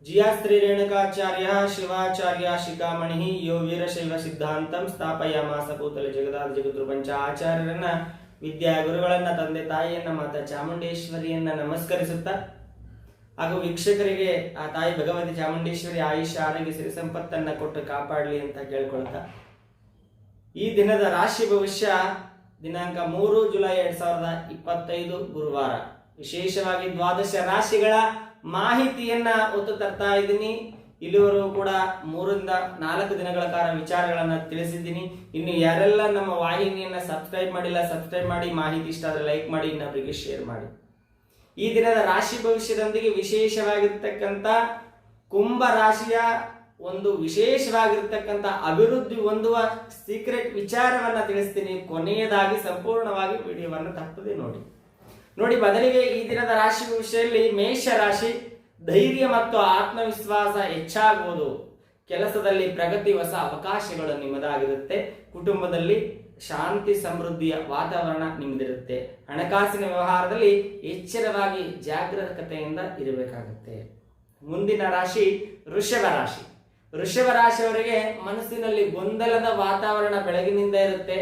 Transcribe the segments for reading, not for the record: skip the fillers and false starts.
जिया श्री रेणुकाचार्य शिवाचार्य शिखामणि यो वीरशैव सिद्धांतम ಸ್ಥಾಪಯಾಮಾಸ ಕೂತಲೆ ಜಗದಾದ ಜಗದ್ರು ಪಂಚ ಆಚಾರ್ಯರನ್ನ ವಿದ್ಯಾ ಗುರುಗಳನ್ನ ತಂದೆ ತಾಯಿಯನ್ನ ಮಾತಾ ಚಾಮುಂಡೇಶ್ವರಿಯನ್ನ ನಮಸ್ಕರಿಸುತ್ತಾ ಹಾಗೂ ವೀಕ್ಷಕರಿಗೆ ಆ ತಾಯಿ ಭಗವತಿ ಚಾಮುಂಡೇಶ್ವರಿ ಆಯುಷ್ಯ ಆರೋಗ್ಯ ಸಿರಿ ಸಂಪತ್ತನ್ನ ಕೊಟ್ಟು ಕಾಪಾಡಲಿ ಅಂತ ಕೇಳ್ಕೊಳ್ತಾ ಈ ದಿನದ ರಾಶಿ ಭವಿಷ್ಯ ದಿನಾಂಕ 3 ಜುಲೈ 2025 ಗುರುವಾರ ವಿಶೇಷವಾಗಿ ದ್ವಾದಶ ರಾಶಿಗಳ ಮಾಹಿತಿಯನ್ನ ಒತ್ತು ತರ್ತಾ ಇದ್ದೀನಿ. ಇಲ್ಲಿವರೆಗೂ ಕೂಡ 3 ರಿಂದ 4 ದಿನಗಳ ಕಾಲ ವಿಚಾರಗಳನ್ನ ತಿಳಿಸಿದ್ದೀನಿ. ಇನ್ನು ಯಾರೆಲ್ಲ ನಮ್ಮ ವಾಹಿನಿಯನ್ನ ಸಬ್ಸ್ಕ್ರೈಬ್ ಮಾಡಿಲ್ಲ ಸಬ್ಸ್ಕ್ರೈಬ್ ಮಾಡಿ, ಮಾಹಿತಿ ಇಷ್ಟ ಆದ್ರೆ ಲೈಕ್ ಮಾಡಿ, ಇನ್ನೊಬ್ಬರಿಗೆ ಶೇರ್ ಮಾಡಿ. ಈ ದಿನದ ರಾಶಿ ಭವಿಷ್ಯದೊಂದಿಗೆ ವಿಶೇಷವಾಗಿರ್ತಕ್ಕಂಥ ಕುಂಭ ರಾಶಿಯ ಒಂದು ವಿಶೇಷವಾಗಿರ್ತಕ್ಕಂಥ ಅಭಿವೃದ್ಧಿ ಹೊಂದುವ ಸೀಕ್ರೆಟ್ ವಿಚಾರವನ್ನ ತಿಳಿಸ್ತೀನಿ. ಕೊನೆಯದಾಗಿ ಸಂಪೂರ್ಣವಾಗಿ ವಿಡಿಯೋವನ್ನು ತಪ್ಪದೆ ನೋಡಿ. ಬದಲಿಗೆ ಈ ದಿನದ ರಾಶಿ ಭವಿಷ್ಯದಲ್ಲಿ ಮೇಷ ರಾಶಿ, ಧೈರ್ಯ ಮತ್ತು ಆತ್ಮವಿಶ್ವಾಸ ಹೆಚ್ಚಾಗುವುದು, ಕೆಲಸದಲ್ಲಿ ಪ್ರಗತಿ, ಹೊಸ ಅವಕಾಶಗಳು ನಿಮ್ಮದಾಗಿರುತ್ತೆ, ಕುಟುಂಬದಲ್ಲಿ ಶಾಂತಿ ಸಮೃದ್ಧಿಯ ವಾತಾವರಣ ನಿಮ್ಮದಿರುತ್ತೆ, ಹಣಕಾಸಿನ ವ್ಯವಹಾರದಲ್ಲಿ ಎಚ್ಚರವಾಗಿ ಜಾಗರೂಕತೆಯಿಂದ ಇರಬೇಕಾಗುತ್ತೆ. ಮುಂದಿನ ರಾಶಿ ವೃಷಭ ರಾಶಿ. ವೃಷಭ ರಾಶಿಯವರಿಗೆ ಮನಸ್ಸಿನಲ್ಲಿ ಗೊಂದಲದ ವಾತಾವರಣ ಬೆಳಗಿನಿಂದ ಇರುತ್ತೆ,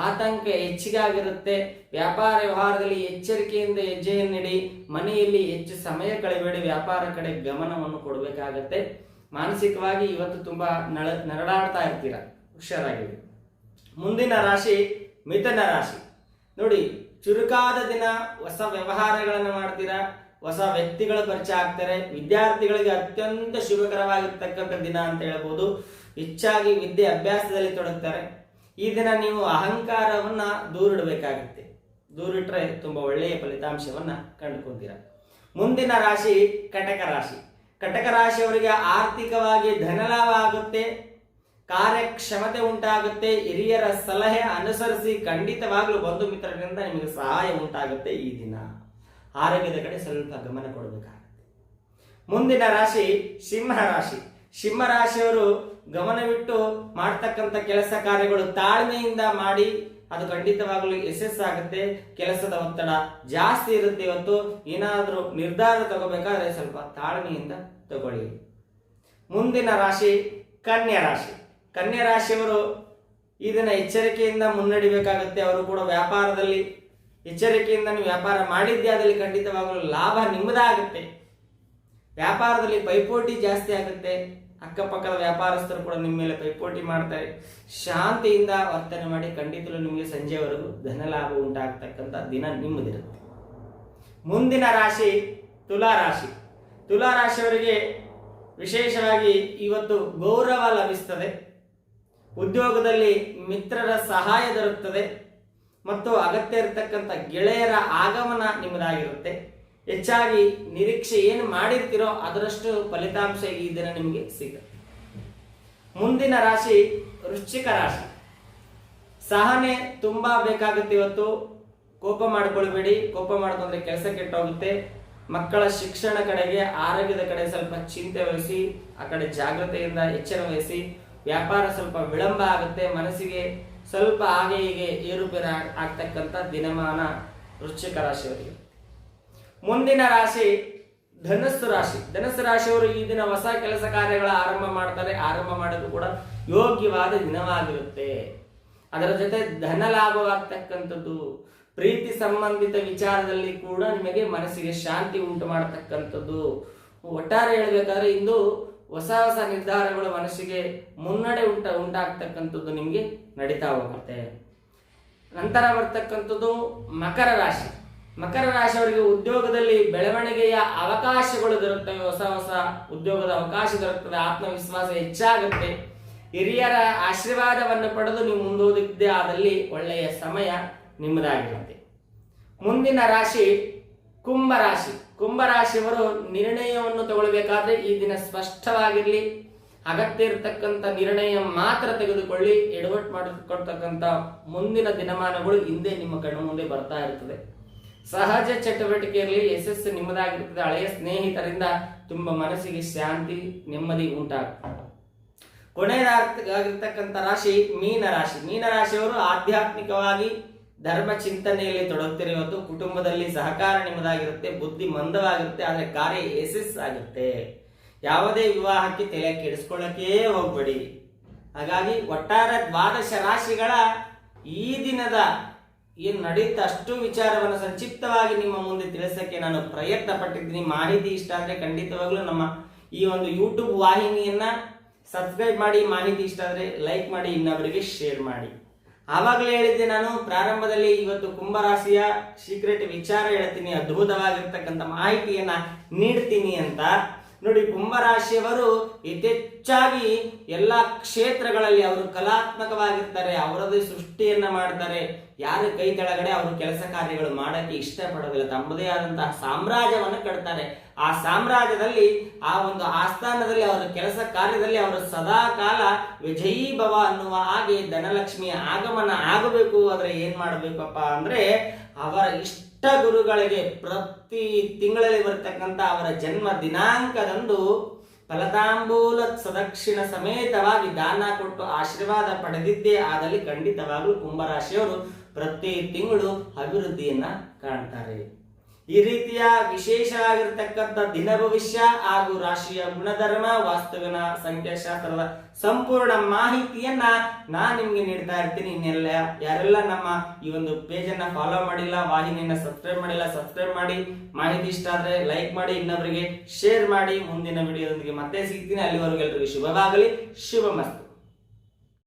ಆತಂಕ ಹೆಚ್ಚಿಗಾಗಿರುತ್ತೆ, ವ್ಯಾಪಾರ ವ್ಯವಹಾರದಲ್ಲಿ ಎಚ್ಚರಿಕೆಯಿಂದ ಹೆಜ್ಜೆಯನ್ನಿಡಿ, ಮನೆಯಲ್ಲಿ ಹೆಚ್ಚು ಸಮಯ ಕಳೆಬೇಡಿ, ವ್ಯಾಪಾರ ಕಡೆ ಗಮನವನ್ನು ಕೊಡಬೇಕಾಗತ್ತೆ. ಮಾನಸಿಕವಾಗಿ ಇವತ್ತು ತುಂಬಾ ನರಳಾಡ್ತಾ ಇರ್ತೀರ, ಹುಷಾರಾಗಿರಿ. ಮುಂದಿನ ರಾಶಿ ಮಿಥುನ ರಾಶಿ. ನೋಡಿ, ಚುರುಕಾದ ದಿನ, ಹೊಸ ವ್ಯವಹಾರಗಳನ್ನು ಮಾಡ್ತೀರಾ, ಹೊಸ ವ್ಯಕ್ತಿಗಳ ಪರಿಚಯ ಆಗ್ತಾರೆ, ವಿದ್ಯಾರ್ಥಿಗಳಿಗೆ ಅತ್ಯಂತ ಶುಭಕರವಾಗಿರ್ತಕ್ಕಂಥ ದಿನ ಅಂತ ಹೇಳ್ಬೋದು. ಹೆಚ್ಚಾಗಿ ವಿದ್ಯೆ ಅಭ್ಯಾಸದಲ್ಲಿ ತೊಡಗ್ತಾರೆ. ಈ ದಿನ ನೀವು ಅಹಂಕಾರವನ್ನ ದೂರಿಡಬೇಕಾಗುತ್ತೆ, ದೂರಿಟ್ರೆ ತುಂಬಾ ಒಳ್ಳೆಯ ಫಲಿತಾಂಶವನ್ನ ಕಂಡುಕೊಂತೀರಾ. ಮುಂದಿನ ರಾಶಿ ಕಟಕ ರಾಶಿ. ಕಟಕ ರಾಶಿಯವರಿಗೆ ಆರ್ಥಿಕವಾಗಿ ಧನಲಾಭ ಆಗುತ್ತೆ, ಕಾರ್ಯಕ್ಷಮತೆ ಉಂಟಾಗುತ್ತೆ, ಹಿರಿಯರ ಸಲಹೆ ಅನುಸರಿಸಿ ಖಂಡಿತವಾಗ್ಲೂ ಬಂಧು ಮಿತ್ರರಿಂದ ನಿಮಗೆ ಸಹಾಯ ಉಂಟಾಗುತ್ತೆ. ಈ ದಿನ ಆರೋಗ್ಯದ ಕಡೆ ಸ್ವಲ್ಪ ಗಮನ ಕೊಡಬೇಕಾಗುತ್ತೆ. ಮುಂದಿನ ರಾಶಿ ಸಿಂಹ ರಾಶಿ. ಸಿಂಹ ರಾಶಿಯವರು ಗಮನವಿಟ್ಟು ಮಾಡ್ತಕ್ಕಂಥ ಕೆಲಸ ಕಾರ್ಯಗಳು ತಾಳ್ಮೆಯಿಂದ ಮಾಡಿ, ಅದು ಖಂಡಿತವಾಗಲೂ ಯಶಸ್ಸಾಗುತ್ತೆ. ಕೆಲಸದ ಒತ್ತಡ ಜಾಸ್ತಿ ಇರುತ್ತೆ. ಇವತ್ತು ಏನಾದರೂ ನಿರ್ಧಾರ ತಗೋಬೇಕಾದ್ರೆ ಸ್ವಲ್ಪ ತಾಳ್ಮೆಯಿಂದ ತಗೊಳ್ಳಿ. ಮುಂದಿನ ರಾಶಿ ಕನ್ಯಾ ರಾಶಿ. ಕನ್ಯಾ ರಾಶಿಯವರು ಇದನ್ನ ಎಚ್ಚರಿಕೆಯಿಂದ ಮುನ್ನಡಿಬೇಕಾಗುತ್ತೆ. ಅವರು ಕೂಡ ವ್ಯಾಪಾರದಲ್ಲಿ ಎಚ್ಚರಿಕೆಯಿಂದ ನೀವು ವ್ಯಾಪಾರ ಮಾಡಿದ್ದೆ ಅದರಲ್ಲಿ ಖಂಡಿತವಾಗಲೂ ಲಾಭ ನಿಮ್ಮದಾಗುತ್ತೆ. ವ್ಯಾಪಾರದಲ್ಲಿ ಪೈಪೋಟಿ ಜಾಸ್ತಿ ಆಗುತ್ತೆ, ಅಕ್ಕಪಕ್ಕದ ವ್ಯಾಪಾರಸ್ಥರು ಕೂಡ ನಿಮ್ಮ ಮೇಲೆ ಪೈಪೋಟಿ ಮಾಡ್ತಾರೆ. ಶಾಂತಿಯಿಂದ ವರ್ತನೆ ಮಾಡಿ, ಖಂಡಿತಲೂ ನಿಮಗೆ ಸಂಜೆವರೆಗೂ ಧನ ಲಾಭ ಉಂಟಾಗ್ತಕ್ಕಂಥ ದಿನ ನಿಮ್ಮದಿರುತ್ತೆ. ಮುಂದಿನ ರಾಶಿ ತುಲಾ ರಾಶಿ. ತುಲಾ ರಾಶಿಯವರಿಗೆ ವಿಶೇಷವಾಗಿ ಇವತ್ತು ಗೌರವ ಲಭಿಸ್ತದೆ, ಉದ್ಯೋಗದಲ್ಲಿ ಮಿತ್ರರ ಸಹಾಯ ದೊರಕುತ್ತದೆ ಮತ್ತು ಅಗತ್ಯ ಇರತಕ್ಕಂಥ ಗೆಳೆಯರ ಆಗಮನ ನಿಮ್ಮದಾಗಿರುತ್ತೆ. ಹೆಚ್ಚಾಗಿ ನಿರೀಕ್ಷೆ ಏನು ಮಾಡಿರ್ತೀರೋ ಅದರಷ್ಟು ಫಲಿತಾಂಶ ಈ ದಿನ ನಿಮಗೆ ಸಿಗುತ್ತೆ. ಮುಂದಿನ ರಾಶಿ ವೃಶ್ಚಿಕ ರಾಶಿ. ಸಹನೆ ತುಂಬಾ ಬೇಕಾಗುತ್ತೆ. ಇವತ್ತು ಕೋಪ ಮಾಡ್ಕೊಳ್ಬೇಡಿ, ಕೋಪ ಮಾಡ್ಕೊಂಡ್ರೆ ಕೆಲಸ ಕೆಟ್ಟೋಗುತ್ತೆ. ಮಕ್ಕಳ ಶಿಕ್ಷಣ ಕಡೆಗೆ, ಆರೋಗ್ಯದ ಕಡೆ ಸ್ವಲ್ಪ ಚಿಂತೆ ವಹಿಸಿ, ಆ ಕಡೆ ಜಾಗ್ರತೆಯಿಂದ ಎಚ್ಚರ ವಹಿಸಿ. ವ್ಯಾಪಾರ ಸ್ವಲ್ಪ ವಿಳಂಬ ಆಗುತ್ತೆ, ಮನಸ್ಸಿಗೆ ಸ್ವಲ್ಪ ಹಾಗೆ ಹೀಗೆ ಏರುಪೇರು ಆಗ್ತಕ್ಕಂಥ ದಿನಮಾನ ವೃಶ್ಚಿಕ ರಾಶಿಯವರಿಗೆ. ಮುಂದಿನ ರಾಶಿ ಧನಸ್ಸು ರಾಶಿ. ಧನಸ್ಸು ರಾಶಿಯವರು ಈ ದಿನ ಹೊಸ ಕೆಲಸ ಕಾರ್ಯಗಳ ಆರಂಭ ಮಾಡ್ತಾರೆ. ಆರಂಭ ಮಾಡೋದು ಕೂಡ ಯೋಗ್ಯವಾದ ದಿನವಾಗಿರುತ್ತೆ. ಅದರ ಜೊತೆ ಧನ ಲಾಭವಾಗ್ತಕ್ಕಂಥದ್ದು, ಪ್ರೀತಿ ಸಂಬಂಧಿತ ವಿಚಾರದಲ್ಲಿ ಕೂಡ ನಿಮಗೆ ಮನಸ್ಸಿಗೆ ಶಾಂತಿ ಉಂಟು ಮಾಡತಕ್ಕಂಥದ್ದು. ಒಟ್ಟಾರೆ ಹೇಳಬೇಕಾದ್ರೆ ಇಂದು ಹೊಸ ಹೊಸ ನಿರ್ಧಾರಗಳು ಮನಸ್ಸಿಗೆ ಮುನ್ನಡೆ ಉಂಟಾಗ್ತಕ್ಕಂಥದ್ದು ನಿಮಗೆ ನಡೀತಾ ಹೋಗುತ್ತೆ. ನಂತರ ಬರ್ತಕ್ಕಂಥದ್ದು ಮಕರ ರಾಶಿ. ಮಕರ ರಾಶಿಯವರಿಗೆ ಉದ್ಯೋಗದಲ್ಲಿ ಬೆಳವಣಿಗೆಯ ಅವಕಾಶಗಳು ದೊರಕ್ತವೆ, ಹೊಸ ಹೊಸ ಉದ್ಯೋಗದ ಅವಕಾಶ ದೊರಕ್ತದೆ, ಆತ್ಮವಿಶ್ವಾಸ ಹೆಚ್ಚಾಗುತ್ತೆ. ಹಿರಿಯರ ಆಶೀರ್ವಾದವನ್ನು ಪಡೆದು ನೀವು ಮುಂದೋದಿದ್ದೇ ಆದಲ್ಲಿ ಒಳ್ಳೆಯ ಸಮಯ ನಿಮ್ಮದಾಗಿರುತ್ತೆ. ಮುಂದಿನ ರಾಶಿ ಕುಂಭ ರಾಶಿ. ಕುಂಭ ರಾಶಿಯವರು ನಿರ್ಣಯವನ್ನು ತಗೊಳ್ಬೇಕಾದ್ರೆ ಈ ದಿನ ಸ್ಪಷ್ಟವಾಗಿರಲಿ, ಅಗತ್ಯ ಇರತಕ್ಕಂಥ ನಿರ್ಣಯ ಮಾತ್ರ ತೆಗೆದುಕೊಳ್ಳಿ. ಎಡವಟ್ಟು ಮಾಡಿಕೊಡ್ತಕ್ಕಂಥ ಮುಂದಿನ ದಿನಮಾನಗಳು ಹಿಂದೆ ನಿಮ್ಮ ಕಣ್ಣು ಮುಂದೆ ಬರ್ತಾ ಇರ್ತದೆ. ಸಹಜ ಚಟುವಟಿಕೆಯಲ್ಲಿ ಯಶಸ್ಸು ನಿಮ್ಮದಾಗಿರ್ತದೆ. ಹಳೆಯ ಸ್ನೇಹಿತರಿಂದ ತುಂಬ ಮನಸ್ಸಿಗೆ ಶಾಂತಿ ನೆಮ್ಮದಿ ಉಂಟಾಗ್ತದೆ. ಕೊನೆಯದಾಗಿರ್ತಕ್ಕಂಥ ರಾಶಿ ಮೀನ ರಾಶಿ. ಮೀನ ರಾಶಿಯವರು ಆಧ್ಯಾತ್ಮಿಕವಾಗಿ ಧರ್ಮ ಚಿಂತನೆಯಲ್ಲಿ ತೊಡಗ್ತಿರೋ ಇವತ್ತು ಕುಟುಂಬದಲ್ಲಿ ಸಹಕಾರ ನಿಮ್ಮದಾಗಿರುತ್ತೆ, ಬುದ್ಧಿ ಮಂದವಾಗಿರುತ್ತೆ, ಆದರೆ ಕಾರ್ಯ ಯಶಸ್ಸಾಗುತ್ತೆ. ಯಾವುದೇ ವಿವಾಹಕ್ಕೆ ತಲೆ ಕೆಡಿಸ್ಕೊಳ್ಳಕ್ಕೆ ಹೋಗ್ಬೇಡಿ. ಹಾಗಾಗಿ ಒಟ್ಟಾರೆ ದ್ವಾದಶ ರಾಶಿಗಳ ಈ ದಿನದ ಏನು ನಡೆಯುತ್ತ ಅಷ್ಟು ವಿಚಾರವನ್ನು ಸಂಕ್ಷಿಪ್ತವಾಗಿ ನಿಮ್ಮ ಮುಂದೆ ತಿಳಿಸಕ್ಕೆ ನಾನು ಪ್ರಯತ್ನ ಪಟ್ಟಿದ್ದೀನಿ. ಮಾಹಿತಿ ಇಷ್ಟ ಆದರೆ ಖಂಡಿತವಾಗ್ಲೂ ನಮ್ಮ ಈ ಒಂದು ಯೂಟ್ಯೂಬ್ ವಾಹಿನಿಯನ್ನ ಸಬ್ಸ್ಕ್ರೈಬ್ ಮಾಡಿ, ಮಾಹಿತಿ ಇಷ್ಟ ಆದರೆ ಲೈಕ್ ಮಾಡಿ, ಇನ್ನೊಬ್ಬರಿಗೆ ಶೇರ್ ಮಾಡಿ. ಆವಾಗಲೇ ಹೇಳಿದ್ದೆ ನಾನು ಪ್ರಾರಂಭದಲ್ಲಿ, ಇವತ್ತು ಕುಂಭರಾಶಿಯ ಸೀಕ್ರೆಟ್ ವಿಚಾರ ಹೇಳ್ತೀನಿ, ಅದ್ಭುತವಾಗಿರ್ತಕ್ಕಂಥ ಮಾಹಿತಿಯನ್ನ ನೀಡ್ತೀನಿ ಅಂತ. ನೋಡಿ, ಕುಂಭರಾಶಿಯವರು ಯಥೇಚ್ಛಾಗಿ ಎಲ್ಲಾ ಕ್ಷೇತ್ರಗಳಲ್ಲಿ ಅವರು ಕಲಾತ್ಮಕವಾಗಿರ್ತಾರೆ, ಅವರದೇ ಸೃಷ್ಟಿಯನ್ನ ಮಾಡ್ತಾರೆ. ಯಾರ ಕೈ ಕೆಳಗಡೆ ಅವರು ಕೆಲಸ ಕಾರ್ಯಗಳು ಮಾಡಕ್ಕೆ ಇಷ್ಟಪಡೋದಿಲ್ಲ, ತಮ್ಮದೇ ಆದಂತಹ ಸಾಮ್ರಾಜ್ಯವನ್ನು ಕಟ್ತಾರೆ. ಆ ಸಾಮ್ರಾಜ್ಯದಲ್ಲಿ, ಆ ಒಂದು ಆಸ್ಥಾನದಲ್ಲಿ, ಅವರ ಕೆಲಸ ಕಾರ್ಯದಲ್ಲಿ ಅವರು ಸದಾ ಕಾಲ ವಿಜಯೀ ಭವ ಅನ್ನುವ ಹಾಗೆ ಧನಲಕ್ಷ್ಮಿಯ ಆಗಮನ ಆಗಬೇಕು. ಆದ್ರೆ ಏನ್ ಮಾಡ್ಬೇಕಪ್ಪ ಅಂದ್ರೆ, ಅವರ ಇಷ್ಟ ಗುರುಗಳಿಗೆ ಪ್ರತಿ ತಿಂಗಳಲ್ಲಿ ಬರ್ತಕ್ಕಂಥ ಅವರ ಜನ್ಮ ದಿನಾಂಕದಂದು ಫಲತಾಂಬೂಲ ಸದಕ್ಷಿಣ ಸಮೇತವಾಗಿ ದಾನ ಕೊಟ್ಟು ಆಶೀರ್ವಾದ ಪಡೆದಿದ್ದೇ ಆದಲ್ಲಿ ಖಂಡಿತವಾಗ್ಲೂ ಕುಂಭರಾಶಿಯವರು ಪ್ರತಿ ತಿಂಗಳು ಅಭಿವೃದ್ಧಿಯನ್ನ ಕಾಣ್ತಾರೆ. ಈ ರೀತಿಯ ವಿಶೇಷವಾಗಿರ್ತಕ್ಕಂಥ ದಿನ ಭವಿಷ್ಯ ಹಾಗೂ ರಾಶಿಯ ಗುಣಧರ್ಮ, ವಾಸ್ತುವಿನ ಸಂಖ್ಯಾಶಾಸ್ತ್ರದ ಸಂಪೂರ್ಣ ಮಾಹಿತಿಯನ್ನ ನಾನ್ ನಿಮ್ಗೆ ನೀಡ್ತಾ ಇರ್ತೀನಿ. ಇನ್ನೆಲ್ಲ ಯಾರೆಲ್ಲ ನಮ್ಮ ಈ ಒಂದು ಪೇಜ್ ಅನ್ನ ಫಾಲೋ ಮಾಡಿಲ್ಲ, ವಾಹಿನಿಯನ್ನ ಸಬ್ಸ್ಕ್ರೈಬ್ ಮಾಡಿಲ್ಲ, ಸಬ್ಸ್ಕ್ರೈಬ್ ಮಾಡಿ. ಮಾಹಿತಿ ಇಷ್ಟ ಆದ್ರೆ ಲೈಕ್ ಮಾಡಿ, ಇನ್ನೊಬ್ಬರಿಗೆ ಶೇರ್ ಮಾಡಿ. ಮುಂದಿನ ವಿಡಿಯೋದೊಂದಿಗೆ ಮತ್ತೆ ಸಿಗ್ತೀನಿ. ಅಲ್ಲಿವರೆಗೂ ಎಲ್ರಿಗೂ ಶುಭವಾಗಲಿ. ಶುಭಮಸ್ತು.